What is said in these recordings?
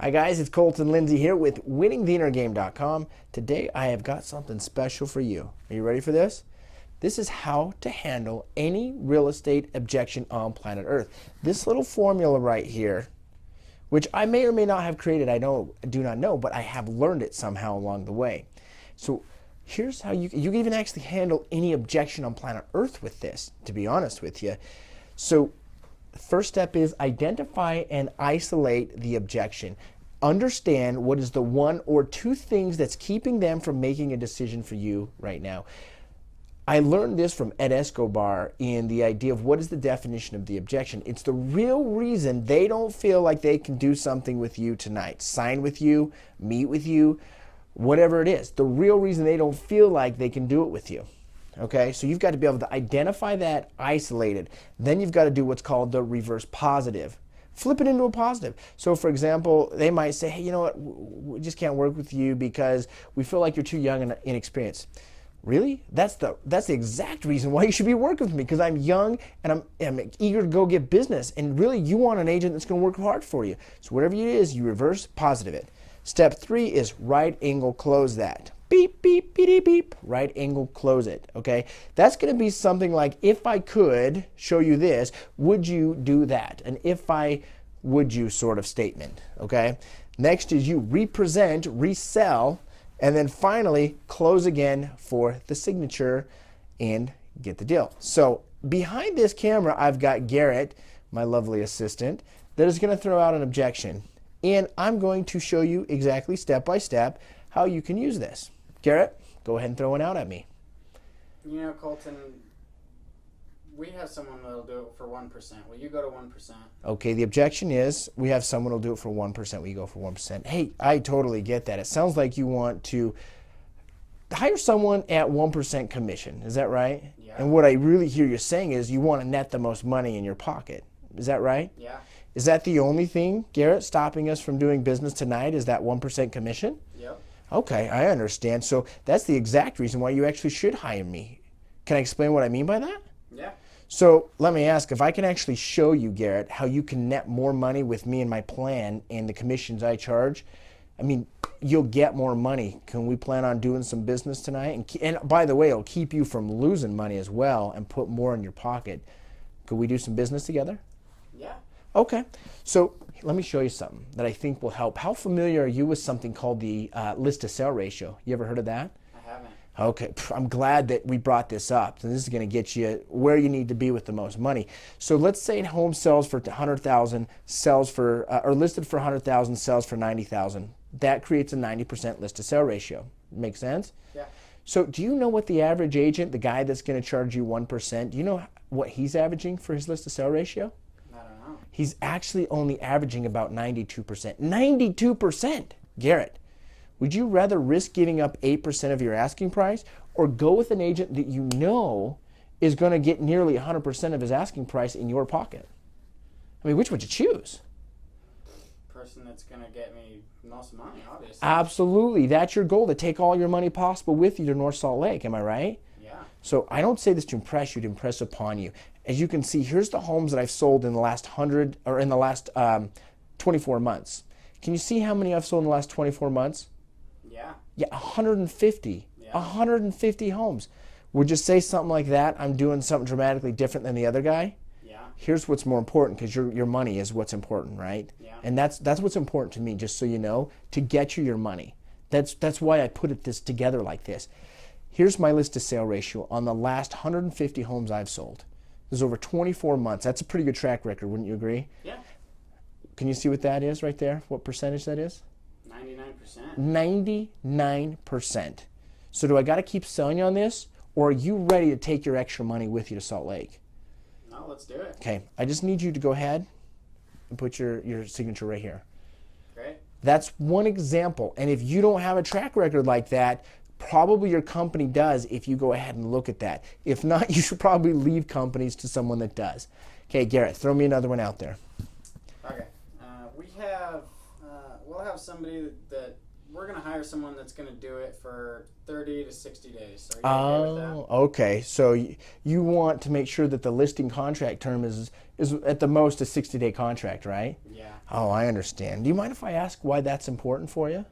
Hi guys, it's Colton Lindsay here with winningtheinnergame.com. Today I have got something special for you. Are you ready for this? This is how to handle any real estate objection on planet Earth. This little formula right here, which I may or may not have created, I do not know, but I have learned it somehow along the way. So here's how you can even actually handle any objection on planet Earth with this, to be honest with you. So the first step is identify and isolate the objection. Understand what is the one or two things that's keeping them from making a decision for you right now. I learned this from Ed Escobar in the idea of what is the definition of the objection. It's the real reason they don't feel like they can do something with you tonight. Sign with you, meet with you, whatever it is. The real reason they don't feel like they can do it with you. Okay, so you've got to be able to identify that, isolate it. Then you've got to do what's called the reverse positive. Flip it into a positive. So for example, they might say, hey, you know what, we just can't work with you because we feel like you're too young and inexperienced. Really? That's the exact reason why you should be working with me, because I'm young and I'm eager to go get business. And really, you want an agent that's going to work hard for you. So whatever it is, you reverse positive it. Step 3 is right angle close that. Beep, beep, beep, beep, right angle close it, okay? That's going to be something like, if I could show you this, would you do that? An if I would you sort of statement, okay? Next is you represent, resell, and then finally close again for the signature and get the deal. So behind this camera, I've got Garrett, my lovely assistant, that is going to throw out an objection. And I'm going to show you exactly step by step how you can use this. Garrett, go ahead and throw one out at me. You know, Colton, we have someone that'll do it for 1%. Will you go to 1%? Okay, the objection is we have someone who'll do it for 1%. Will you go for 1%? Hey, I totally get that. It sounds like you want to hire someone at 1% commission. Is that right? Yeah. And what I really hear you saying is you want to net the most money in your pocket. Is that right? Yeah. Is that the only thing, Garrett, stopping us from doing business tonight? Is that 1% commission? Yep. Okay, I understand. So that's the exact reason why you actually should hire me. Can I explain what I mean by that? Yeah. So let me ask, if I can actually show you, Garrett, how you can net more money with me and my plan and the commissions I charge, I mean, you'll get more money. Can we plan on doing some business tonight? And by the way, it'll keep you from losing money as well and put more in your pocket. Could we do some business together? Yeah. Okay, so let me show you something that I think will help. How familiar are you with something called the list to sale ratio? You ever heard of that? I haven't. Okay, I'm glad that we brought this up. So this is going to get you where you need to be with the most money. So let's say a home sells for 100,000, sells for or listed for 100,000, sells for 90,000. That creates a 90% list to sale ratio. Make sense? Yeah. So do you know what the average agent, the guy that's going to charge you 1%, do you know what he's averaging for his list to sale ratio? He's actually only averaging about 92%. 92%! Garrett, would you rather risk giving up 8% of your asking price or go with an agent that you know is going to get nearly 100% of his asking price in your pocket? I mean, which would you choose? Person that's going to get me most money, obviously. Absolutely. That's your goal, to take all your money possible with you to North Salt Lake. Am I right? Yeah. So I don't say this to impress you, to impress upon you. As you can see, here's the homes that I've sold in the last 24 months. Can you see how many I've sold in the last 24 months? Yeah. Yeah, 150. Yeah. 150 homes. Would you say something like that? I'm doing something dramatically different than the other guy? Yeah. Here's what's more important, because your money is what's important, right? Yeah. And that's what's important to me, just so you know, to get you your money. That's why I put this together like this. Here's my list to sale ratio on the last 150 homes I've sold. There's over 24 months. That's a pretty good track record, wouldn't you agree? Yeah. Can you see what that is right there? What percentage that is? 99%. 99%. So do I got to keep selling you on this, or are you ready to take your extra money with you to Salt Lake? No, let's do it. Okay, I just need you to go ahead and put your signature right here. Great. That's one example. And if you don't have a track record like that, probably your company does if you go ahead and look at that. If not, you should probably leave companies to someone that does. Okay, Garrett, throw me another one out there. Okay. We'll have somebody that we're going to hire someone that's going to do it for 30 to 60 days. So are you okay with that? Okay. So you want to make sure that the listing contract term is at the most a 60-day contract, right? Yeah. Oh, I understand. Do you mind if I ask why that's important for you?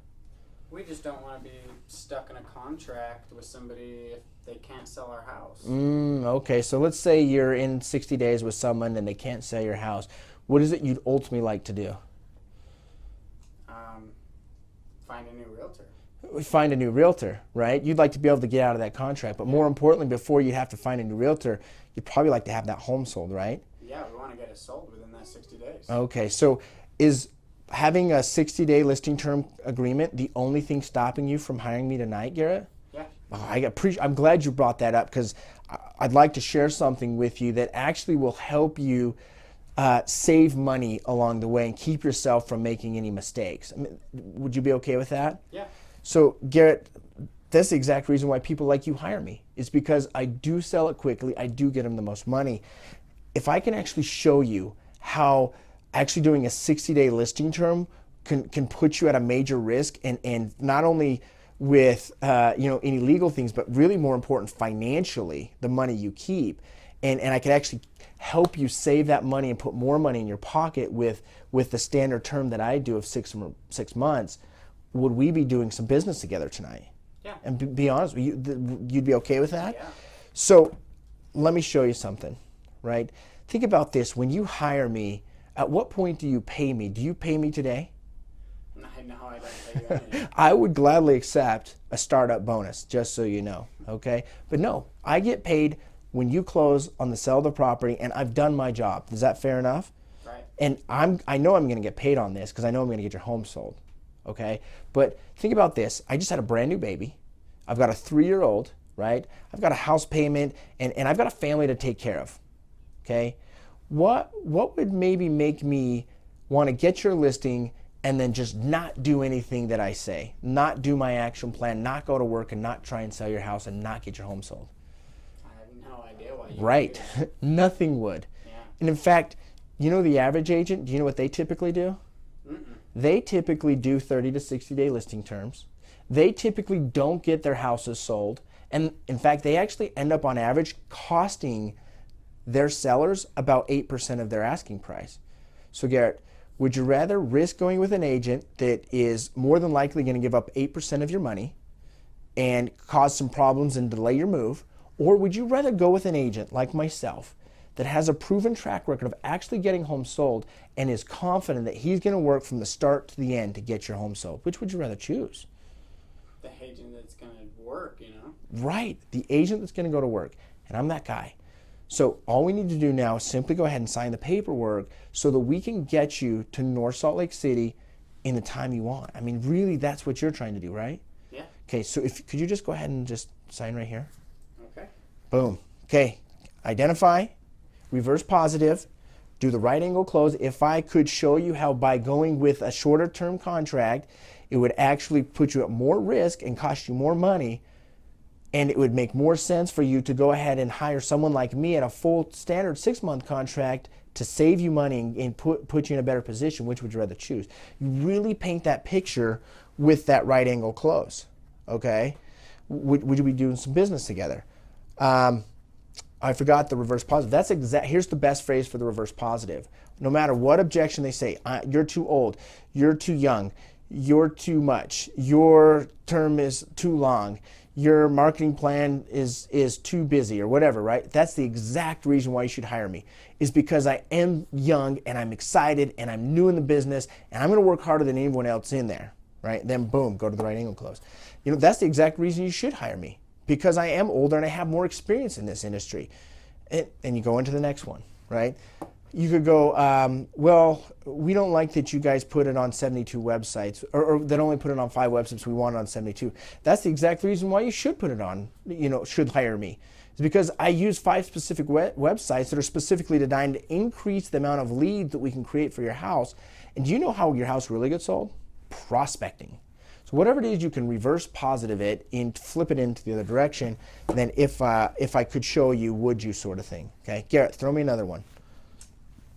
We just don't want to be stuck in a contract with somebody if they can't sell our house. Okay, so let's say you're in 60 days with someone and they can't sell your house. What is it you'd ultimately like to do? Find a new realtor. Find a new realtor, right? You'd like to be able to get out of that contract, but more importantly, before you have to find a new realtor, you'd probably like to have that home sold, right? Yeah, we want to get it sold within that 60 days. Okay, so is having a 60-day listing term agreement the only thing stopping you from hiring me tonight, Garrett? Yeah. I'm glad you brought that up, because I'd like to share something with you that actually will help you save money along the way and keep yourself from making any mistakes. I mean, would you be okay with that? Yeah. So, Garrett, that's the exact reason why people like you hire me, is because I do sell it quickly. I do get them the most money. If I can actually show you how actually doing a 60-day listing term can put you at a major risk, and not only with any legal things, but really more important financially, the money you keep, and I can actually help you save that money and put more money in your pocket with the standard term that I do of 6 months, would we be doing some business together tonight? Yeah. And be honest, you'd be okay with that? Yeah. So let me show you something, right? Think about this. When you hire me, at what point do you pay me? Do you pay me today? No, I don't pay you anything. I would gladly accept a startup bonus, just so you know, okay? But no, I get paid when you close on the sale of the property, and I've done my job. Is that fair enough? Right. And I know I'm going to get paid on this because I know I'm going to get your home sold, okay? But think about this. I just had a brand new baby. I've got a 3-year-old, right? I've got a house payment, and I've got a family to take care of, okay? What would maybe make me want to get your listing and then just not do anything that I say, not do my action plan, not go to work, and not try and sell your house and not get your home sold? I have no idea why you Right. would do that. Nothing would. Yeah. And in fact, the average agent, do you know what they typically do? Mm-mm. They typically do 30 to 60-day listing terms. They typically don't get their houses sold. And in fact, they actually end up on average costing their sellers about 8% of their asking price. So Garrett, would you rather risk going with an agent that is more than likely going to give up 8% of your money and cause some problems and delay your move? Or would you rather go with an agent like myself that has a proven track record of actually getting homes sold and is confident that he's going to work from the start to the end to get your home sold? Which would you rather choose? The agent that's going to work, Right, the agent that's going to go to work. And I'm that guy. So all we need to do now is simply go ahead and sign the paperwork so that we can get you to North Salt Lake City in the time you want. I mean, really, that's what you're trying to do, right? Yeah. Okay, so could you just go ahead and just sign right here? Okay. Boom. Okay, identify, reverse positive, do the right angle close. If I could show you how by going with a shorter term contract, it would actually put you at more risk and cost you more money, and it would make more sense for you to go ahead and hire someone like me at a full standard 6-month contract to save you money and put you in a better position. Which would you rather choose? You really paint that picture with that right angle close, okay? Would you be doing some business together? I forgot the reverse positive. Here's the best phrase for the reverse positive. No matter what objection they say, you're too old, you're too young, you're too much, your term is too long, your marketing plan is too busy, or whatever, right? That's the exact reason why you should hire me, is because I am young and I'm excited and I'm new in the business and I'm going to work harder than anyone else in there, right? Then boom, go to the right angle close. That's the exact reason you should hire me, because I am older and I have more experience in this industry. And you go into the next one, right? You could go, well, we don't like that you guys put it on 72 websites, or that only put it on 5 websites. We want it on 72. That's the exact reason why you should put it on, should hire me. It's because I use 5 specific websites that are specifically designed to increase the amount of leads that we can create for your house. And do you know how your house really gets sold? Prospecting. So whatever it is, you can reverse positive it and flip it into the other direction. And then if I could show you, would you, sort of thing. Okay, Garrett, throw me another one.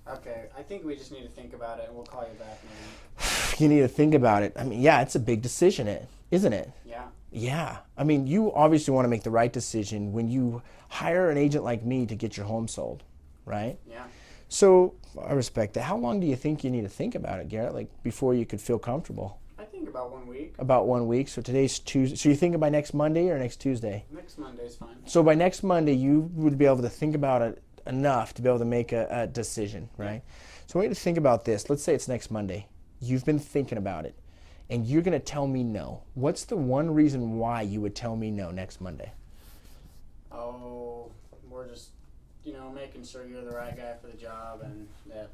Okay, I think we just need to think about it, and we'll call you back maybe. You need to think about it. I mean, yeah, it's a big decision, isn't it? Yeah. Yeah. I mean, you obviously want to make the right decision when you hire an agent like me to get your home sold, right? Yeah. So I respect that. How long do you think you need to think about it, Garrett, like before you could feel comfortable? I think about 1 week. About 1 week. So today's Tuesday. So you think by next Monday or next Tuesday? Next Monday's fine. So by next Monday, you would be able to think about it enough to be able to make a decision, right? So I want you to think about this. Let's say it's next Monday. You've been thinking about it, and you're going to tell me no. What's the one reason why you would tell me no next Monday? Oh, we're just, making sure you're the right guy for the job, and that,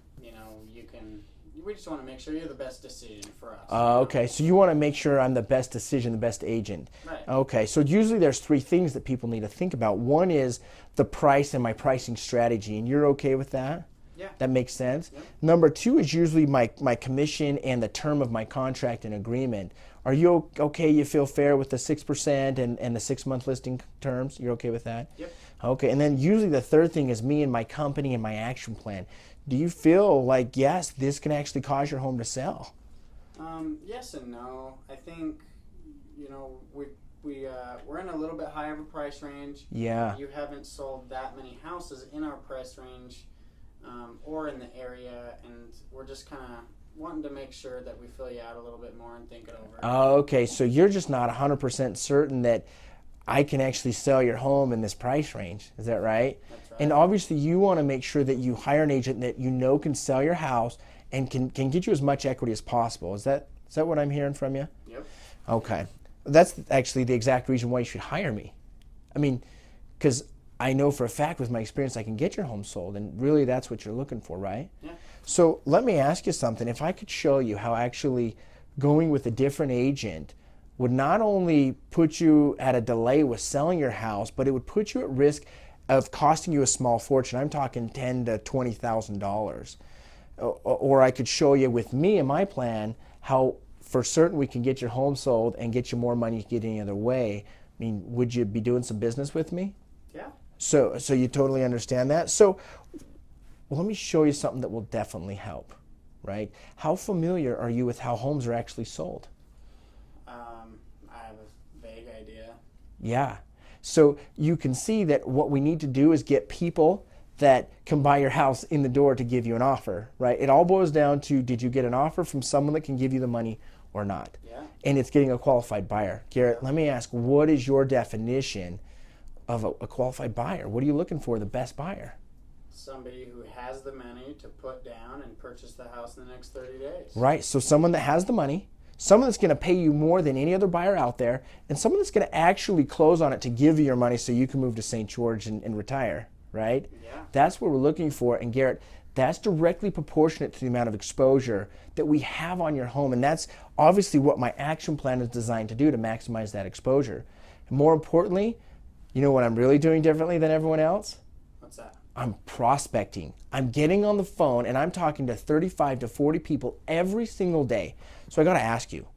we just want to make sure you're the best decision for us. Okay, so you want to make sure I'm the best decision, the best agent. Right. Okay, so usually there's three things that people need to think about. One is the price and my pricing strategy, and you're okay with that? Yeah. That makes sense? Yep. Number two is usually my commission and the term of my contract and agreement. Are you okay? You feel fair with the 6% and the 6-month listing terms? You're okay with that? Yep. Okay, and then usually the third thing is me and my company and my action plan. Do you feel like, yes, this can actually cause your home to sell? Yes and no. I think, we're in a little bit higher of a price range. Yeah. You haven't sold that many houses in our price range or in the area, and we're just kind of wanting to make sure that we fill you out a little bit more and think it over. Okay, so you're just not 100% certain that I can actually sell your home in this price range. Is that right? That's right. And obviously you want to make sure that you hire an agent that you know can sell your house and can get you as much equity as possible. Is that what I'm hearing from you? Yep. Okay. That's actually the exact reason why you should hire me. I mean, because I know for a fact with my experience I can get your home sold, and really that's what you're looking for, right? Yeah. So let me ask you something. If I could show you how actually going with a different agent would not only put you at a delay with selling your house, but it would put you at risk of costing you a small fortune. I'm talking $10,000 to $20,000. Or I could show you with me and my plan how for certain we can get your home sold and get you more money you can get any other way. I mean, would you be doing some business with me? Yeah. So you totally understand that? So let me show you something that will definitely help, right? How familiar are you with how homes are actually sold? I have a vague idea. Yeah. So you can see that what we need to do is get people that can buy your house in the door to give you an offer, right? It all boils down to, did you get an offer from someone that can give you the money or not? Yeah. And it's getting a qualified buyer. Garrett, let me ask, what is your definition of a qualified buyer? What are you looking for, the best buyer? Somebody who has the money to put down and purchase the house in the next 30 days. Right. So someone that has the money, someone that's going to pay you more than any other buyer out there, and someone that's going to actually close on it to give you your money so you can move to St. George and retire, right? Yeah. That's what we're looking for. And Garrett, that's directly proportionate to the amount of exposure that we have on your home. And that's obviously what my action plan is designed to do, to maximize that exposure. And more importantly, you know what I'm really doing differently than everyone else? What's that? I'm prospecting. I'm getting on the phone and I'm talking to 35 to 40 people every single day. So I got to ask you,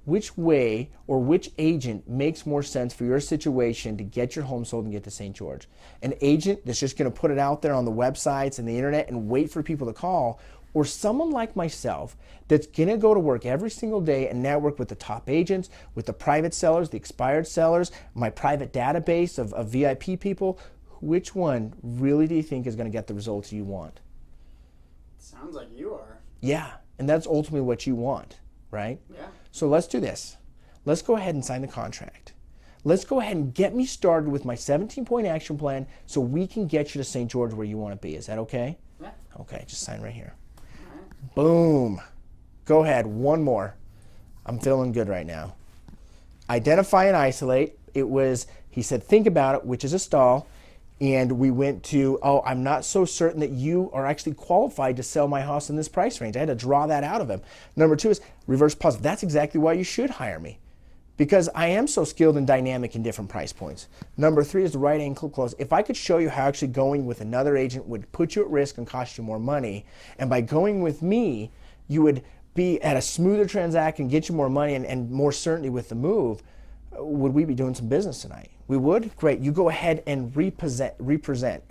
which way or which agent makes more sense for your situation to get your home sold and get to St. George? An agent that's just going to put it out there on the websites and the internet and wait for people to call, or someone like myself that's going to go to work every single day and network with the top agents, with the private sellers, the expired sellers, my private database of VIP people? Which one really do you think is going to get the results you want? Sounds like you are. Yeah, and that's ultimately what you want, right? Yeah. So let's do this. Let's go ahead and sign the contract. Let's go ahead and get me started with my 17-point action plan so we can get you to St. George where you want to be. Is that okay? Yeah. Okay, just sign right here. All right. Boom. Go ahead, one more. I'm feeling good right now. Identify and isolate. It was, he said, think about it, which is a stall. And we went to, oh, I'm not so certain that you are actually qualified to sell my house in this price range. I had to draw that out of him. Number two is reverse positive. That's exactly why you should hire me, because I am so skilled and dynamic in different price points. Number three is the right angle close. If I could show you how actually going with another agent would put you at risk and cost you more money, and by going with me, you would be at a smoother transaction, get you more money and more certainty with the move, would we be doing some business tonight? We would? Great. You go ahead and represent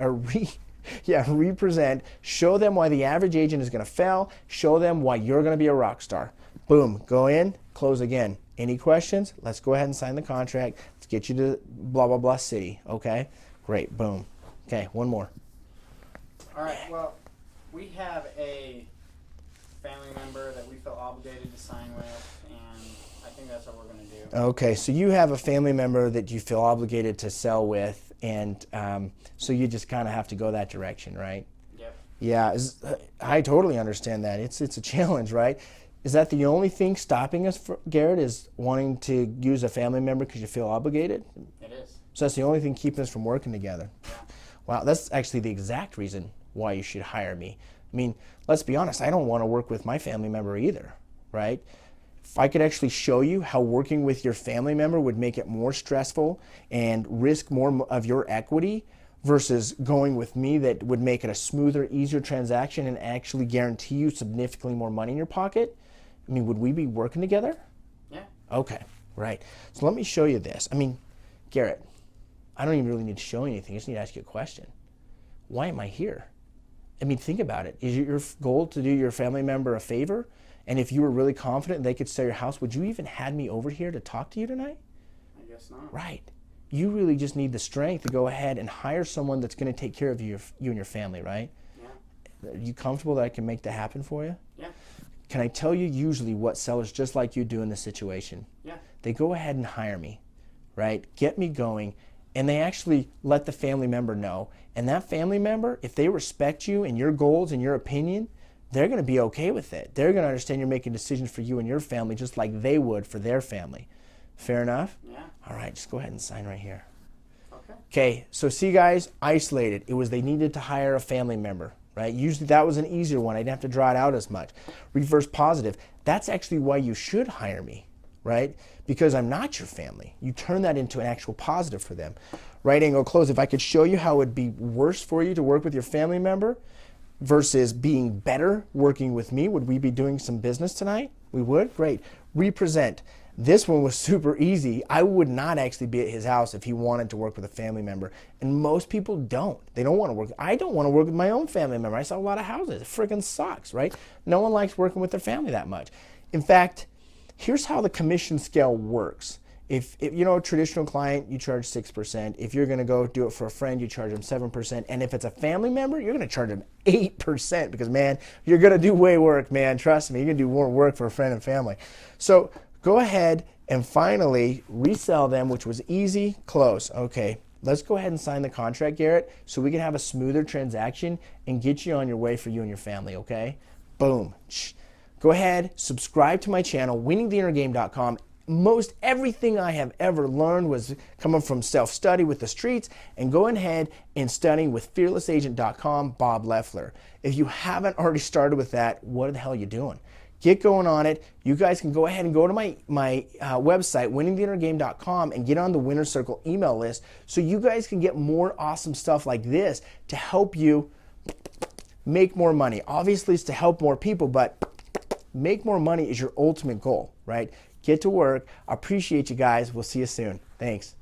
Yeah, represent. Show them why the average agent is going to fail. Show them why you're going to be a rock star. Boom. Go in, close again. Any questions? Let's go ahead and sign the contract. Let's get you to blah, blah, blah city. Okay? Great. Boom. Okay, one more. All right. Well, we have a family member that we feel obligated to sign with, and I think that's what we're going to do. Okay, so you have a family member that you feel obligated to sell with, and so you just kind of have to go that direction, right? Yep. Yeah, I totally understand that. It's a challenge, right? Is that the only thing stopping us, Garrett, is wanting to use a family member because you feel obligated? It is. So that's the only thing keeping us from working together? Yeah. Wow, that's actually the exact reason why you should hire me. I mean, let's be honest, I don't want to work with my family member either, right? If I could actually show you how working with your family member would make it more stressful and risk more of your equity versus going with me, that would make it a smoother, easier transaction and actually guarantee you significantly more money in your pocket, I mean, would we be working together? Yeah. Okay, right. So let me show you this. I mean, Garrett, I don't even really need to show you anything. I just need to ask you a question. Why am I here? I mean, think about it. Is your goal to do your family member a favor? And if you were really confident they could sell your house, would you even had me over here to talk to you tonight? I guess not. Right. You really just need the strength to go ahead and hire someone that's going to take care of you and your family, right? Yeah. Are you comfortable that I can make that happen for you? Yeah. Can I tell you usually what sellers just like you do in this situation? Yeah. They go ahead and hire me, right? Get me going, and they actually let the family member know. And that family member, if they respect you and your goals and your opinion, they're going to be okay with it. They're going to understand you're making decisions for you and your family just like they would for their family. Fair enough? Yeah. All right, just go ahead and sign right here. Okay. Okay, so see guys, isolated. It was they needed to hire a family member, right? Usually that was an easier one. I didn't have to draw it out as much. Reverse positive. That's actually why you should hire me, right? Because I'm not your family. You turn that into an actual positive for them. Right angle close. If I could show you how it would be worse for you to work with your family member versus being better working with me, would we be doing some business tonight? We would? Great. Represent. This one was super easy. I would not actually be at his house if he wanted to work with a family member. And most people don't. They don't want to work. I don't want to work with my own family member. I sell a lot of houses. It freaking sucks, right? No one likes working with their family that much. In fact, here's how the commission scale works. If you know a traditional client, you charge 6%. If you're going to go do it for a friend, you charge them 7%. And if it's a family member, you're going to charge them 8% because, man, you're going to do way work, man. Trust me, you're going to do more work for a friend and family. So go ahead and finally resell them, which was easy, close. Okay, let's go ahead and sign the contract, Garrett, so we can have a smoother transaction and get you on your way for you and your family, okay? Boom. Go ahead, subscribe to my channel, winningtheinnergame.com. Most everything I have ever learned was coming from self-study with the streets and going ahead and studying with fearlessagent.com, Bob Leffler. If you haven't already started with that, what the hell are you doing? Get going on it. You guys can go ahead and go to my website, winningtheinnergame.com, and get on the Winner Circle email list so you guys can get more awesome stuff like this to help you make more money. Obviously, it's to help more people, but make more money is your ultimate goal, right? Get to work. I appreciate you guys. We'll see you soon. Thanks.